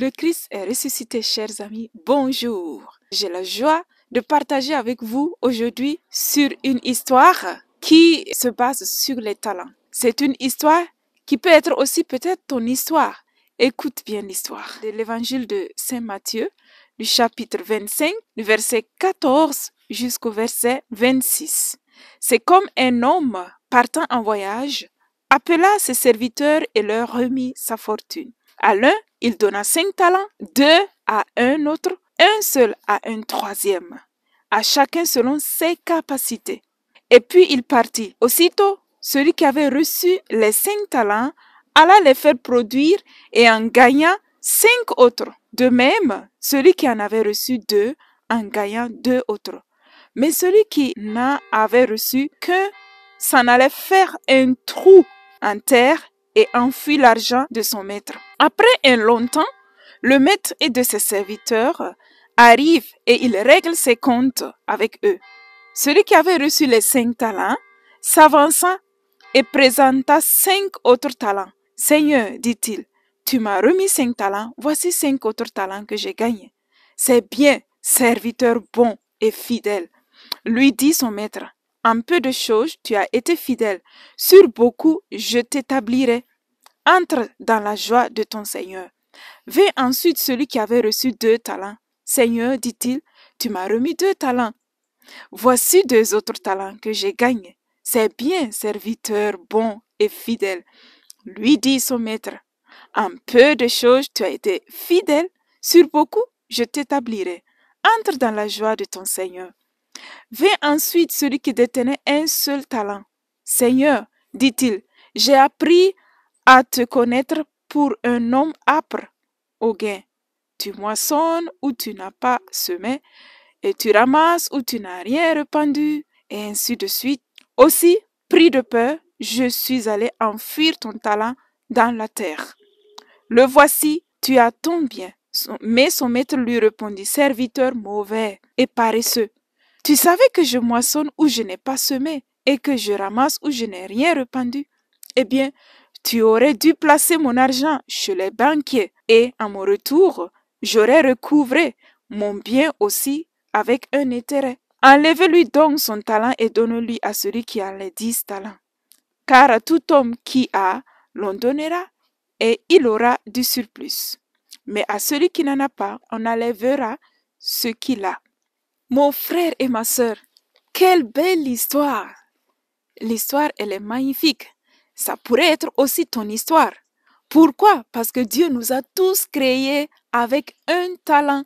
Le Christ est ressuscité, chers amis. Bonjour. J'ai la joie de partager avec vous aujourd'hui sur une histoire qui se base sur les talents. C'est une histoire qui peut être aussi peut-être ton histoire. Écoute bien l'histoire de l'évangile de Saint Matthieu, du chapitre 25, du verset 14 jusqu'au verset 26. C'est comme un homme partant en voyage appela ses serviteurs et leur remit sa fortune. À l'un, il donna 5 talents, 2 à un autre, un seul à un troisième, à chacun selon ses capacités. Et puis il partit. Aussitôt, celui qui avait reçu les 5 talents alla les faire produire et en gagna 5 autres. De même, celui qui en avait reçu 2 en gagna 2 autres. Mais celui qui n'en avait reçu qu'un s'en allait faire un trou en terre et enfuit l'argent de son maître. Après un long temps, le maître et de ses serviteurs arrivent et il règle ses comptes avec eux. Celui qui avait reçu les 5 talents s'avança et présenta 5 autres talents. Seigneur, dit-il, tu m'as remis 5 talents, voici 5 autres talents que j'ai gagnés. C'est bien, serviteur bon et fidèle, lui dit son maître. En peu de choses, tu as été fidèle. Sur beaucoup, je t'établirai. Entre dans la joie de ton Seigneur. Vint ensuite celui qui avait reçu 2 talents. Seigneur, dit-il, tu m'as remis 2 talents. Voici 2 autres talents que j'ai gagnés. C'est bien, serviteur bon et fidèle. Lui dit son maître. En peu de choses, tu as été fidèle. Sur beaucoup, je t'établirai. Entre dans la joie de ton Seigneur. Vint ensuite celui qui détenait un seul talent. Seigneur, dit-il, j'ai appris à te connaître pour un homme âpre au gain. Tu moissonnes où tu n'as pas semé, et tu ramasses où tu n'as rien répandu, et ainsi de suite. Aussi, pris de peur, je suis allé enfuir ton talent dans la terre. Le voici, tu as ton bien. Mais son maître lui répondit, serviteur mauvais et paresseux. Tu savais que je moissonne où je n'ai pas semé et que je ramasse où je n'ai rien répandu. Eh bien, tu aurais dû placer mon argent chez les banquiers et, à mon retour, j'aurais recouvré mon bien aussi avec un intérêt. Enlevez-lui donc son talent et donne-lui à celui qui a les 10 talents. Car à tout homme qui a, l'on donnera et il aura du surplus. Mais à celui qui n'en a pas, on enlèvera ce qu'il a. Mon frère et ma sœur, quelle belle histoire! L'histoire, elle est magnifique. Ça pourrait être aussi ton histoire. Pourquoi? Parce que Dieu nous a tous créés avec un talent.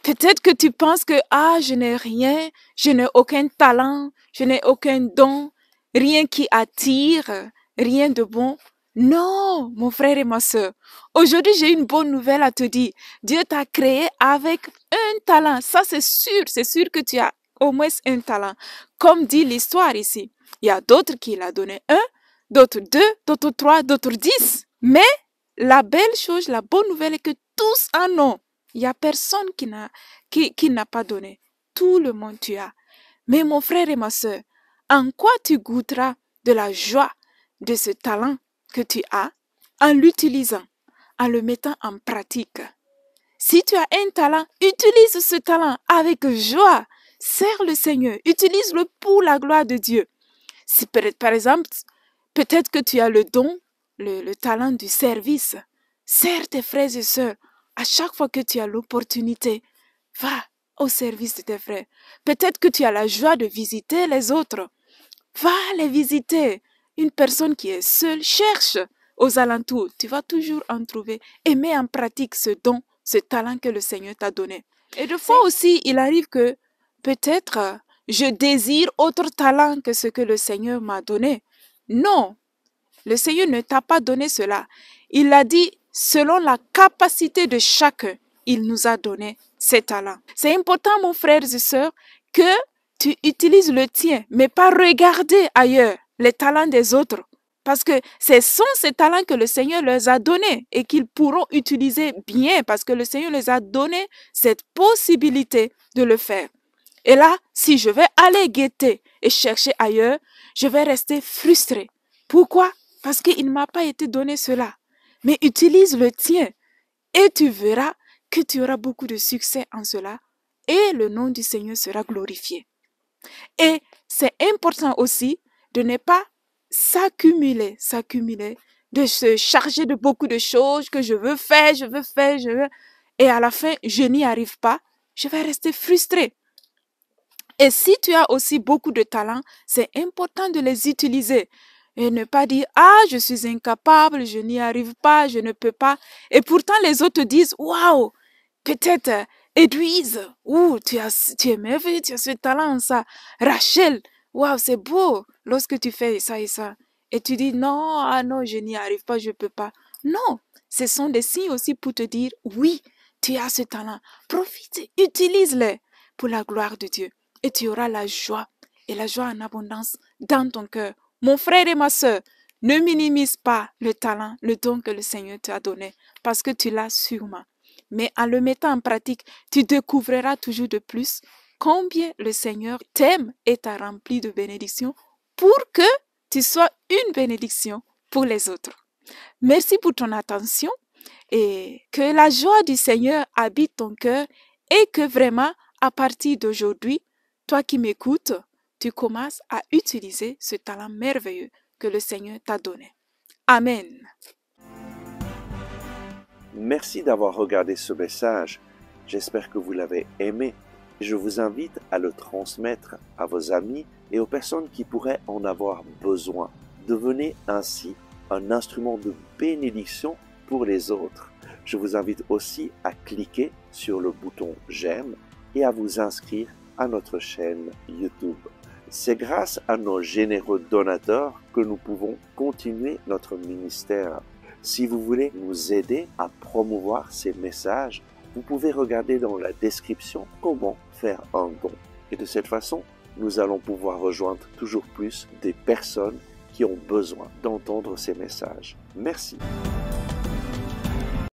Peut-être que tu penses que, je n'ai rien, je n'ai aucun talent, je n'ai aucun don, rien qui attire, rien de bon. Non, mon frère et ma sœur. Aujourd'hui, j'ai une bonne nouvelle à te dire. Dieu t'a créé avec un talent. Ça, c'est sûr que tu as au moins un talent. Comme dit l'histoire ici. Il y a d'autres qui l'ont donné 1, d'autres 2, d'autres 3, d'autres 10. Mais la belle chose, la bonne nouvelle est que tous en ont. Il n'y a personne qui n'a pas donné. Tout le monde tu as. Mais mon frère et ma sœur, en quoi tu goûteras de la joie de ce talent que tu as en l'utilisant, en le mettant en pratique? Si tu as un talent, utilise ce talent avec joie. Sers le Seigneur. Utilise-le pour la gloire de Dieu. Si par exemple, peut-être que tu as le don, le talent du service. Sers tes frères et sœurs. À chaque fois que tu as l'opportunité, va au service de tes frères. Peut-être que tu as la joie de visiter les autres. Va les visiter. Une personne qui est seule, cherche aux alentours. Tu vas toujours en trouver. Et mets en pratique ce don, ce talent que le Seigneur t'a donné. Et de fois aussi, il arrive que peut-être je désire autre talent que ce que le Seigneur m'a donné. Non, le Seigneur ne t'a pas donné cela. Il a dit, selon la capacité de chacun, il nous a donné ces talents. C'est important, mon frère et sœur, que tu utilises le tien, mais pas regarder ailleurs les talents des autres. Parce que ce sont ces talents que le Seigneur leur a donnés et qu'ils pourront utiliser bien parce que le Seigneur les a donné cette possibilité de le faire. Et là, si je vais aller guetter et chercher ailleurs, je vais rester frustré. Pourquoi? Parce qu'il ne m'a pas été donné cela. Mais utilise le tien. et tu verras que tu auras beaucoup de succès en cela et le nom du Seigneur sera glorifié. Et c'est important aussi de ne pas s'accumuler, de se charger de beaucoup de choses que je veux faire, et à la fin, je n'y arrive pas, je vais rester frustré. Et si tu as aussi beaucoup de talents, c'est important de les utiliser et ne pas dire ah, je suis incapable, je n'y arrive pas, je ne peux pas. Et pourtant les autres te disent waouh, peut-être Edwige, tu es merveilleux, tu as ce talent ça. Rachel, waouh, c'est beau lorsque tu fais ça et ça. Et tu dis non, ah non, je n'y arrive pas, je peux pas. Non, ce sont des signes aussi pour te dire oui, tu as ce talent. Profite, utilise-les pour la gloire de Dieu. Et tu auras la joie et la joie en abondance dans ton cœur. Mon frère et ma sœur, ne minimise pas le talent, le don que le Seigneur t'a donné, parce que tu l'as sûrement. Mais en le mettant en pratique, tu découvriras toujours de plus combien le Seigneur t'aime et t'a rempli de bénédictions pour que tu sois une bénédiction pour les autres. Merci pour ton attention et que la joie du Seigneur habite ton cœur et que vraiment, à partir d'aujourd'hui, toi qui m'écoutes, tu commences à utiliser ce talent merveilleux que le Seigneur t'a donné. Amen. Merci d'avoir regardé ce message. J'espère que vous l'avez aimé. Je vous invite à le transmettre à vos amis et aux personnes qui pourraient en avoir besoin. Devenez ainsi un instrument de bénédiction pour les autres. Je vous invite aussi à cliquer sur le bouton j'aime et à vous inscrire à notre chaîne YouTube. C'est grâce à nos généreux donateurs que nous pouvons continuer notre ministère. Si vous voulez nous aider à promouvoir ces messages, vous pouvez regarder dans la description comment faire un don. Et de cette façon, nous allons pouvoir rejoindre toujours plus des personnes qui ont besoin d'entendre ces messages. Merci.